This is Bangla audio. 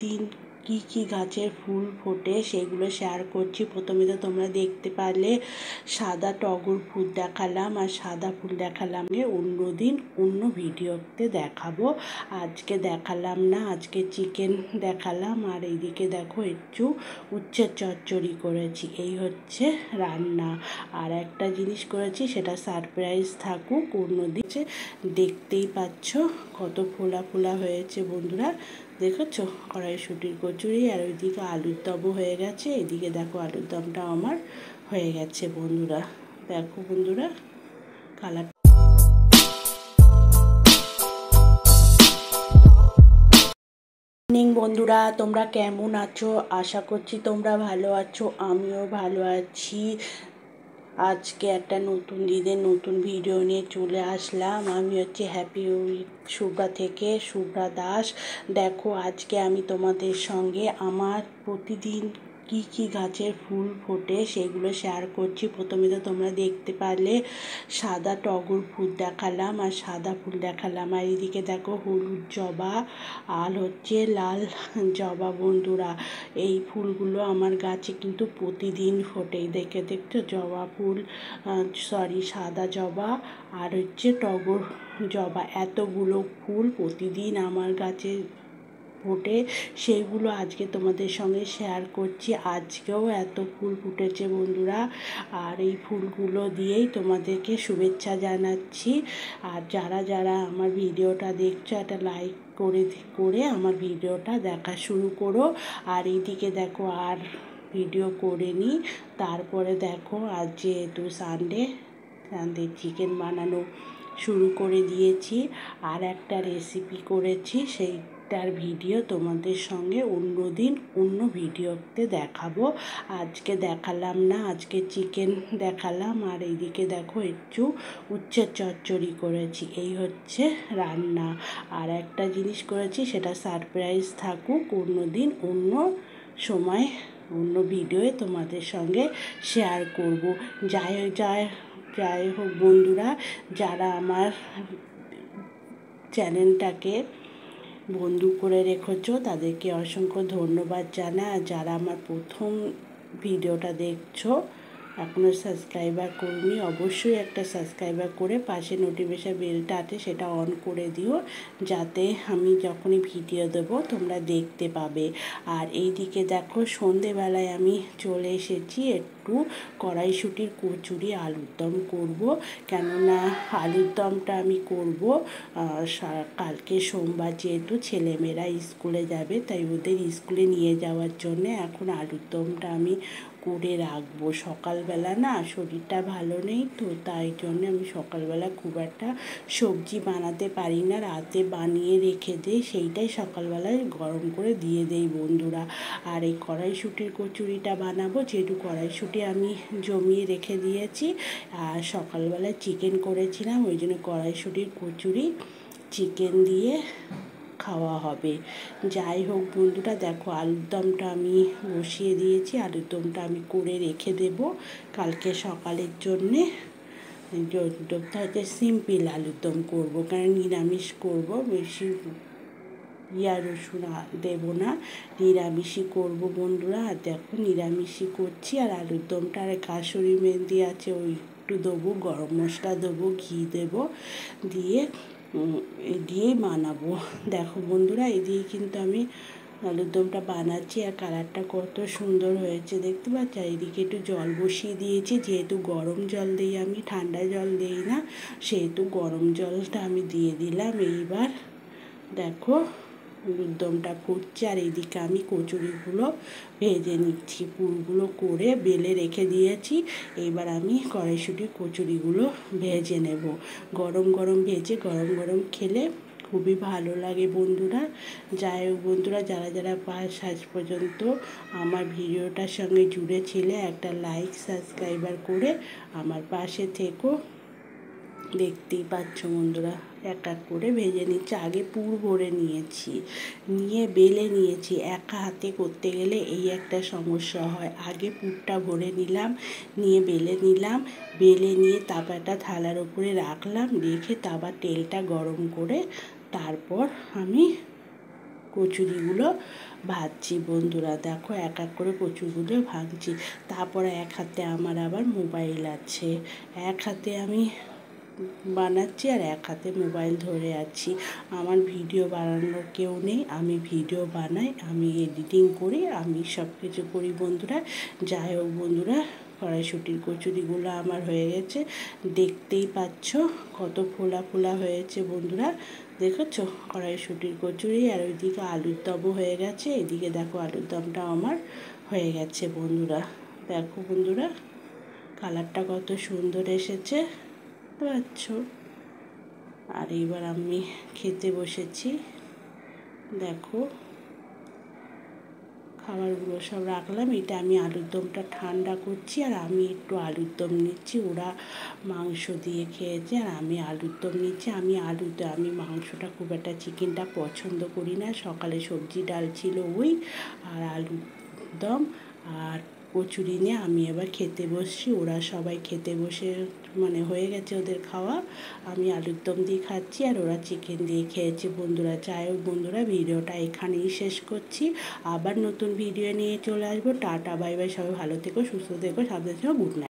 দিন কি গাছের ফুল ফোটে সেগুলো শেয়ার করছি। প্রথমে তো তোমরা দেখতে পারলে সাদা টগর ফুল দেখালাম আর সাদা ফুল দেখালাম, অন্য দিন অন্য ভিডিওতে দেখাবো। আজকে দেখালাম না, আজকে চিকেন দেখালাম। আর এইদিকে দেখো একটু উচ্ছের চচ্চড়ি করেছি, এই হচ্ছে রান্না। আর একটা জিনিস করেছি, সেটা সারপ্রাইজ থাকুক অন্য দিকে। দেখতেই পাচ্ছ কত ফোলা ফোলা হয়েছে বন্ধুরা, দেখেছো? কড়াইশুঁটির কচুরি। আর ওইদিকে আলুর দমও হয়ে গেছে। এদিকে দেখো আলুর দমটা আমার হয়ে গেছে বন্ধুরা। দেখো বন্ধুরা কালার। মর্নিং বন্ধুরা, তোমরা কেমন আছো? আশা করছি তোমরা ভালো আছো, আমিও ভালো আছি। আজকে একটা নতুন দিনের নতুন ভিডিও নিয়ে চলে আসলাম। আমি হচ্ছে হ্যাপি উইথ শুভ্রা থেকে শুভ্রা দাস। দেখো আজকে আমি তোমাদের সঙ্গে আমার প্রতিদিন কি গাছের ফুল ফোটে সেগুলো শেয়ার করছি। প্রথমে তো তোমরা দেখতে পারলে সাদা টগর ফুল দেখালাম আর সাদা ফুল দেখালাম। আর এদিকে দেখো হলুদ জবা আর হচ্ছে লাল জবা বন্ধুরা। এই ফুলগুলো আমার গাছে কিন্তু প্রতিদিন ফোটে। দেখছো জবা ফুল, সাদা জবা আর হচ্ছে টগর জবা, এতগুলো ফুল প্রতিদিন আমার গাছে ফোটে। সেইগুলো আজকে তোমাদের সঙ্গে শেয়ার করছি। আজকেও এত ফুল ফুটেছে বন্ধুরা। আর এই ফুলগুলো দিয়েই তোমাদেরকে শুভেচ্ছা জানাচ্ছি। আর যারা যারা আমার ভিডিওটা দেখছো, একটা লাইক করে আমার ভিডিওটা দেখা শুরু করো। আর এইদিকে দেখো আর ভিডিও করে নিই। তারপরে দেখো আজ যেহেতু সানডে চিকেন বানানো শুরু করে দিয়েছি। আর একটা রেসিপি করেছি, সেইটার ভিডিও তোমাদের সঙ্গে অন্য দিন অন্য ভিডিওতে দেখাবো। আজকে দেখালাম না, আজকে চিকেন দেখালাম। আর এইদিকে দেখো একটু উচ্ছের চচ্চড়ি করেছি, এই হচ্ছে রান্না। আর একটা জিনিস করেছি, সেটা সারপ্রাইজ থাকুক অন্য দিন অন্য সময় অন্য ভিডিওয়ে তোমাদের সঙ্গে শেয়ার করব। যাই হোক বন্ধুরা, যারা আমার চ্যানেলটাকে বন্ধু করে রেখেছো তাদেরকে অসংখ্য ধন্যবাদ জানাই। আর যারা আমার প্রথম ভিডিওটা দেখছো, এখনও সাবস্ক্রাইবার করনি, অবশ্যই একটা সাবস্ক্রাইবার করে পাশে নোটিফিকেশন বেলটা আছে সেটা অন করে দিও, যাতে আমি যখনই ভিডিও দেবো তোমরা দেখতে পাবে। আর এইদিকে দেখো সন্ধেবেলায় আমি চলে এসেছি একটু কড়াইশুঁটির কচুরি আলুর দম করবো। কেননা আলুর দমটা আমি করবো কালকে সোমবার, যেহেতু ছেলেমেয়েরা স্কুলে যাবে, তাই ওদের স্কুলে নিয়ে যাওয়ার জন্যে এখন আলুর দমটা আমি করে রাখবো। সকালবেলা না শরীরটা ভালো নেই, তো তাই জন্য আমি সকালবেলা খুব একটা সবজি বানাতে পারি না, রাতে বানিয়ে রেখে দিই, সেইটাই সকালবেলায় গরম করে দিয়ে দেই বন্ধুরা। আর এই কড়াইশুঁটির কচুরিটা বানাবো, যেহেতু কড়াইশুঁটি আমি জমিয়ে রেখে দিয়েছি। আর সকালবেলায় চিকেন করেছিলাম, ওই জন্য কড়াইশুঁটির কচুরি চিকেন দিয়ে খাওয়া হবে। যাই হোক বন্ধুরা, দেখো আলুর দমটা আমি বসিয়ে দিয়েছি। আলুর দমটা আমি করে রেখে দেব কালকে সকালের জন্যে। দমটা হচ্ছে সিম্পল আলুর দম করবো, কারণ নিরামিষ করবো, বেশি রসুন দেবো না, নিরামিষই করবো বন্ধুরা। আর দেখো নিরামিষই করছি। আর আলুর দমটা আর কাসুরি মেথি আছে, ওই একটু দেবো, গরম মশলা দেবো, ঘি দেবো, দিয়েই বানাবো। দেখো বন্ধুরা, দিয়ে কিন্তু আমি আলুর দমটা বানাচ্ছি। আর কালারটা কত সুন্দর হয়েছে দেখতে পাচ্ছ। এদিকে একটু জল বসিয়ে দিয়েছি, যেহেতু গরম জল দিই আমি, ঠান্ডা জল দিই না, সেহেতু গরম জলটা আমি দিয়ে দিলাম। এইবার দেখো আলুর দমটা ফুটছে। আর এইদিকে আমি কচুরিগুলো ভেজে নিচ্ছি, পুরগুলো করে বেলে রেখে দিয়েছি। এইবার আমি কড়াইশুঁটির কচুরিগুলো ভেজে নেব। গরম গরম ভেজে গরম গরম খেলে খুবই ভালো লাগে বন্ধুরা। যাই হোক বন্ধুরা, যারা যারা আজ পর্যন্ত আমার ভিডিওটার সঙ্গে জুড়ে ছিলে, একটা লাইক সাবস্ক্রাইবার করে আমার পাশে থেকো। দেখতেই পাচ্ছ বন্ধুরা, এক এক করে ভেজে নিচ্ছে। আগে পুর ভরে নিয়েছি, নিয়ে বেলে নিয়েছি। একা হাতে করতে গেলে এই একটা সমস্যা হয়। আগে পুরটা ভরে নিলাম, নিয়ে বেলে নিলাম, বেলে নিয়ে তারপর একটা থালার উপরে রাখলাম, রেখে তারপর তেলটা গরম করে তারপর আমি কচুরিগুলো ভাজছি বন্ধুরা। দেখো এক এক করে কচুরিগুলো ভাজছি। তারপরে এক হাতে আমার আবার মোবাইল আছে, এক হাতে আমি বানাচ্ছি আর এক হাতে মোবাইল ধরে আছি। আমার ভিডিও বানানোর কেউ নেই, আমি ভিডিও বানাই, আমি এডিটিং করি, আমি সব কিছু করি বন্ধুরা। যাই হোক বন্ধুরা, কড়াইশুঁটির কচুরিগুলো আমার হয়ে গেছে, দেখতেই পাচ্ছ কত ফোলা ফোলা হয়েছে বন্ধুরা, দেখেছো কড়াইশুঁটির কচুরি। আর ওইদিকে আলুর দমও হয়ে গেছে, এদিকে দেখো আলুর দমটা আমার হয়ে গেছে বন্ধুরা। দেখো বন্ধুরা কালারটা কত সুন্দর এসেছে পাচ্ছ। আর এবার আমি খেতে বসেছি, দেখো খাবারগুলো সব রাখলাম। এটা আমি আলুর দমটা ঠান্ডা করছি আর আমি একটু আলুর দম নিচ্ছি। ওরা মাংস দিয়ে খেয়েছে আর আমি আলুর দম নিচ্ছি। আমি মাংসটা খুব একটা, চিকেনটা পছন্দ করি না। সকালে সবজি ডাল ছিল ওই, আর আলুর দম আর কচুরি নিয়ে আমি এবার খেতে বসছি। ওরা সবাই খেতে বসে হয়ে গেছে ওদের খাওয়া। আমি আলুর দম দিয়ে খাচ্ছি আর ওরা চিকেন দিয়ে খেয়েছে বন্ধুরা। যাই হোক বন্ধুরা, ভিডিওটা এখানেই শেষ করছি। আবার নতুন ভিডিও নিয়ে চলে আসবো। টাটা বাই বাই, সবাই ভালো থেকো, সুস্থ থেকো, সাবধানে থেকো, গুড নাইট।